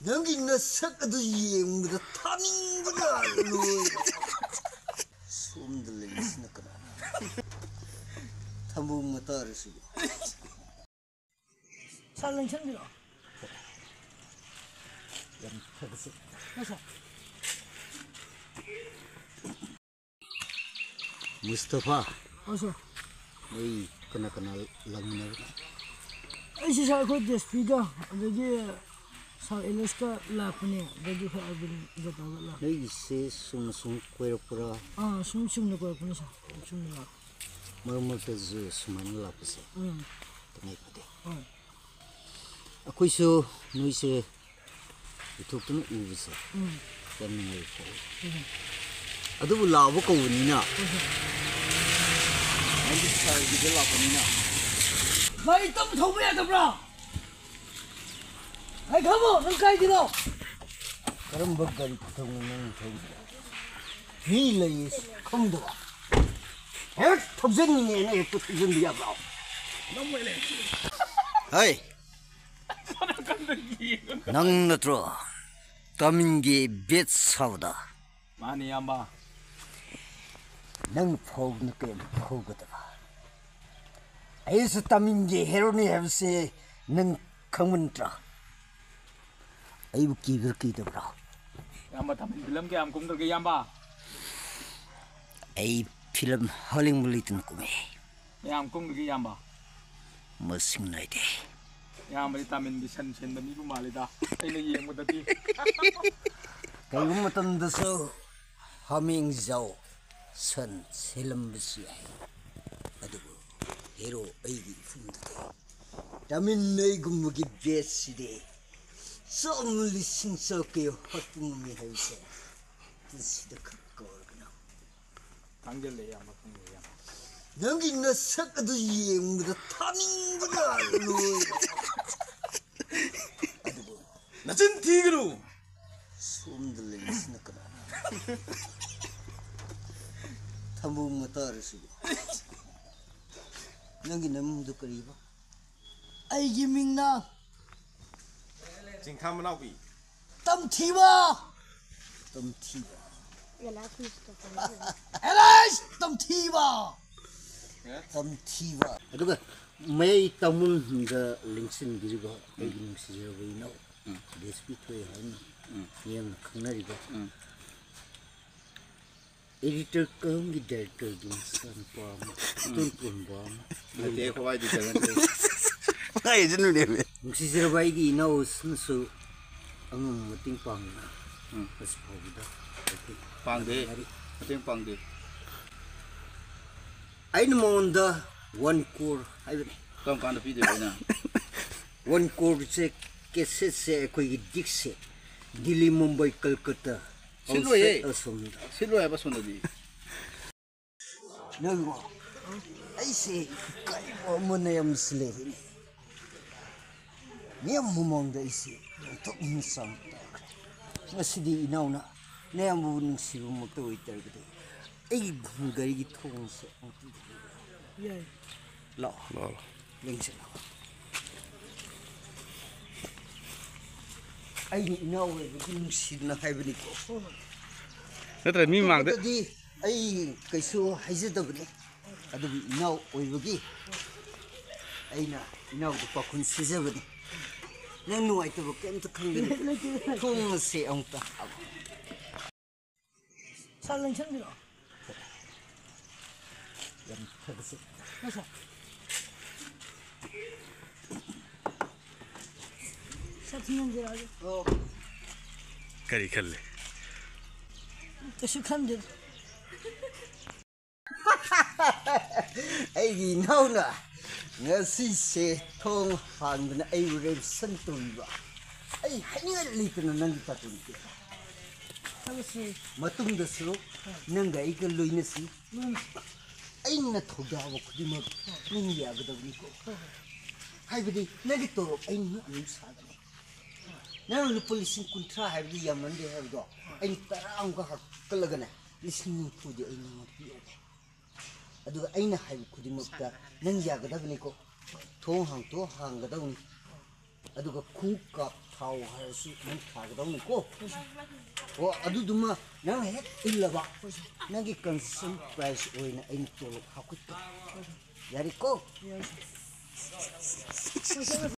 너기 녀석도 예무도 타민구나 로이 숨들레 있으니까 탐부모 따르시고 살랭 챙기라 연타서 어서 무스타파 어서 이 그나 랑나 ꯑꯩꯁꯤ ꯁꯥꯔ ꯑꯩꯈꯣꯏ ꯗꯦꯁꯄꯤꯒ ꯑꯗꯒꯤ ꯁꯥꯔ ꯑꯦꯂꯦꯛꯁꯀ ꯂꯥꯛꯄꯅꯦ ꯑꯗꯒꯤ ꯈꯔ ꯑꯔꯕꯤꯟꯒ ꯇꯧꯔꯒ ꯂꯥꯛ ꯅꯣꯏꯒꯤꯁꯦ ꯁꯨꯝ ꯀꯣꯏꯔꯛꯄ꯭ꯔꯥ ꯁꯨꯝ ꯆꯨꯝꯅ ꯀꯣꯏꯔꯛꯄꯅꯤ ꯁꯥꯔ ꯆꯨꯝꯅ ꯂꯥꯛꯄ ꯃꯔꯛ ꯃꯔꯛꯇꯁꯨ ꯁꯨꯃꯥꯏꯅ ꯂꯥꯛꯄꯁꯦ ꯇꯉꯥꯏ ꯐꯗꯦ ꯍꯣꯏ ꯑꯩꯈꯣꯏꯁꯨ ꯅꯣꯏꯁꯦ ꯎꯊꯣꯛꯇꯨꯅ ꯎꯕꯁꯦ ꯌꯥꯝ ꯅꯨꯡꯉꯥꯏ ꯐꯥꯎꯋꯤ ꯑꯗꯨꯕꯨ ꯂꯥꯛꯑꯕ ꯀꯧꯕꯅꯤꯅ ꯅꯪꯒꯤ ꯁꯥꯔꯒꯤꯗ ꯂꯥꯛꯄꯅꯤꯅ ꯒꯥꯔꯤ ꯇꯞ ꯊꯧꯕ ꯌꯥꯗꯕ꯭ꯔꯥ ꯑꯩ ꯈꯪꯃꯣ ꯅꯪ ꯀꯥꯏꯗꯅꯣ ꯀꯔꯝꯕ ꯒꯥꯔꯤ ꯈꯨꯊꯧꯅꯣ ꯅꯪ ꯊꯧꯔꯤꯗꯣ ꯃꯤ ꯂꯩ ꯈꯪꯗꯕ ꯍꯦꯛ ꯊꯧꯖꯟꯅꯤꯡꯉꯦꯅ ꯍꯦꯛꯇ ꯊꯧꯖꯟꯕ ꯌꯥꯕ꯭ꯔꯣ ꯍꯩ ꯅꯪ ꯅꯠꯇ꯭ꯔꯣ ꯇꯥꯃꯤꯟꯒꯤ ꯕꯦꯠ ꯁꯥꯎꯗ ꯃꯥꯅꯤ ꯏꯌꯥꯝꯕ ꯅꯪ ꯐꯥꯎꯅ ꯀꯌꯥꯝ ꯐꯥꯎꯒꯗꯕ ꯑꯩꯁꯨ ꯇꯥꯃꯤꯟꯒꯤ ꯍꯦꯔꯣꯅꯤ ꯍꯥꯏꯕꯁꯦ ꯅꯪ ꯈꯪꯕ ꯅꯠꯇ꯭ꯔꯥ ꯑꯩꯕꯨ ꯀꯤꯕ꯭ꯔꯥ ꯀꯤꯗꯕ꯭ꯔꯥ ꯏꯌꯥꯝꯕ ꯇꯥꯃꯤꯟ ꯐꯤꯂꯝ ꯀꯌꯥꯝ ꯀꯨꯝꯈ꯭ꯔꯒꯦ ꯏꯌꯥꯝꯕ ꯑꯩ ꯐꯤꯂꯝ ꯍꯥꯎꯂꯤꯡꯕ ꯂꯩꯇꯅ ꯀꯨꯝꯃꯦ ꯀꯌꯥꯝ ꯀꯨꯝꯈ꯭ꯔꯒꯦ ꯏꯌꯥꯝꯕ ꯃꯁꯤꯡ ꯅꯥꯏꯗꯦ ꯏꯌꯥꯝꯕꯗꯤ ꯇꯥꯃꯤꯟꯗꯤ ꯁꯟ ꯁꯦꯟꯕ ꯃꯤꯕꯨ ꯃꯥꯜꯂꯤꯗ ꯑꯩꯅ ꯌꯦꯡꯕꯗꯗꯤ ꯀꯔꯤꯒꯨꯝꯕ ꯃꯇꯝꯗꯁꯨ ꯍꯥꯃꯦꯡꯖꯥꯎ ꯁꯟ ꯁꯦꯜꯂꯝꯕꯁꯨ ꯌꯥꯏ ꯑꯗꯨꯕꯨ ꯍꯦꯔꯣ ꯑꯩꯒꯤ ꯏꯐꯝꯗꯨꯗꯤ ꯇꯥꯃꯤꯟ ꯑꯩꯒꯨꯝꯕꯒꯤ ꯕꯦꯠꯁꯤꯗꯤ ꯆꯥꯝ ꯂꯤꯁꯤꯡ ꯆꯥꯛꯀꯤ ꯍꯣꯠꯄ ꯉꯝꯃꯤ ꯍꯥꯏꯕꯁꯦ ꯄꯨꯟꯁꯤꯗ ꯈꯛ ꯑꯣꯏꯔꯒꯅ ꯈꯪꯖꯤꯜꯂꯦ ꯏꯌꯥꯝꯕ ꯈꯪꯖꯤꯜꯂꯦ ꯏꯌꯥꯝꯕ ꯅꯪꯒꯤ ꯅꯁꯛ ꯑꯗꯨ ꯌꯦꯡꯕꯗ ꯊꯥꯅꯤꯡꯕꯅ ꯂꯣꯏꯔꯦ ꯑꯗꯨꯕꯨ ꯅꯆꯤꯟ ꯊꯤꯒꯅꯨ ꯁꯣꯝꯗ ꯂꯩꯔꯤꯁꯤꯅ ꯀꯅꯥꯅ ꯊꯝꯕꯧ ꯇꯥꯔꯁꯤꯕꯨ ꯅꯪꯒꯤ ꯅꯃꯤꯡꯗꯨ ꯀꯔꯤꯕ ꯑꯩꯒꯤ ꯃꯤꯡꯅ ꯆꯤꯡꯈꯥ ꯃꯅꯥꯎꯄꯤ ꯇꯝꯊꯤꯕ ꯇꯝꯊꯤꯕ ꯑꯦꯂꯥꯏꯁ ꯇꯝꯊꯤꯕ ꯇꯝꯊꯤꯕ ꯑꯗꯨꯒ ꯃꯌꯥꯏ ꯇꯥꯃꯨꯟꯗ ꯂꯦꯡꯁꯤꯟꯕꯤꯔꯤꯕ ꯑꯩꯒꯤ ꯅꯨꯡꯁꯤꯖꯔꯕ ꯏꯅꯥꯎ ꯗꯦꯁꯄꯤ ꯊꯣꯛꯑꯦ ꯍꯥꯏꯅ ꯃꯤꯌꯥꯝꯅ ꯈꯪꯅꯔꯤꯕ एडिटर कहूँ कि डायरेक्टर की इंसान पाम तुम पाम देखो भाई दिखा भाई जरूर दे मुझे जरा भाई की ना उसने सो अंगम मतिंग पांगना बस पाऊँगा पांगे मतिंग पांगे आई न मोंदा 1 crore आई बने कम कांड पी दे ना 1 crore से कैसे से कोई दिख से Delhi Mumbai Calcutta 실로에 실로에 봐 손들이 너무 아이씨 까이고 뭐네 엄슬레리 네 몸멍다 이씨 또 인상 ngasidi inaw na ne amu nungsibu mo to iter gede ai gari gi thong se ꯌꯥꯏ la lengse la ai inaw we gi nungsidna haibani ko natra mi mangde di ai kaisu haijadabni adubi inaw oibagi aina inaw du pakun sijabani nang nuwaitaba kemta khangani thong se amta 살랭 챙기라 yam thagse 어서 사진연기라고 करी कर ले 그시 칸데 aigi nauna ngasi se thong hanbna ai rem santuiba ai haninga litna nang tatun 하루씩 matungda suru nanga ai ka loina si aina thodawa khudima ning yagadabni ko haibidi nagi torok aina alu sagani nang lupulisin kuntra haibidi yamande haido ain tarang ka hakkalagana lisin thudi aina mapi aduga aina haibu khudimakta nang yagadabni ko thong hang to hanggadawni aduga khu kap ꯊꯥꯎ ꯍꯥꯏꯔꯁꯨ ꯅꯪ ꯊꯥꯒꯗꯧꯅꯤꯀꯣ ꯑꯣ ꯑꯗꯨꯗꯨꯃ ꯅꯪ ꯍꯦꯛ ꯏꯜꯂꯕ ꯅꯪꯒꯤ concession price ꯑꯣꯏꯅ ꯑꯩꯅ ꯇꯣꯂꯣꯞ ꯍꯥꯞꯀꯠꯀꯦ ꯌꯥꯔꯦꯀꯣ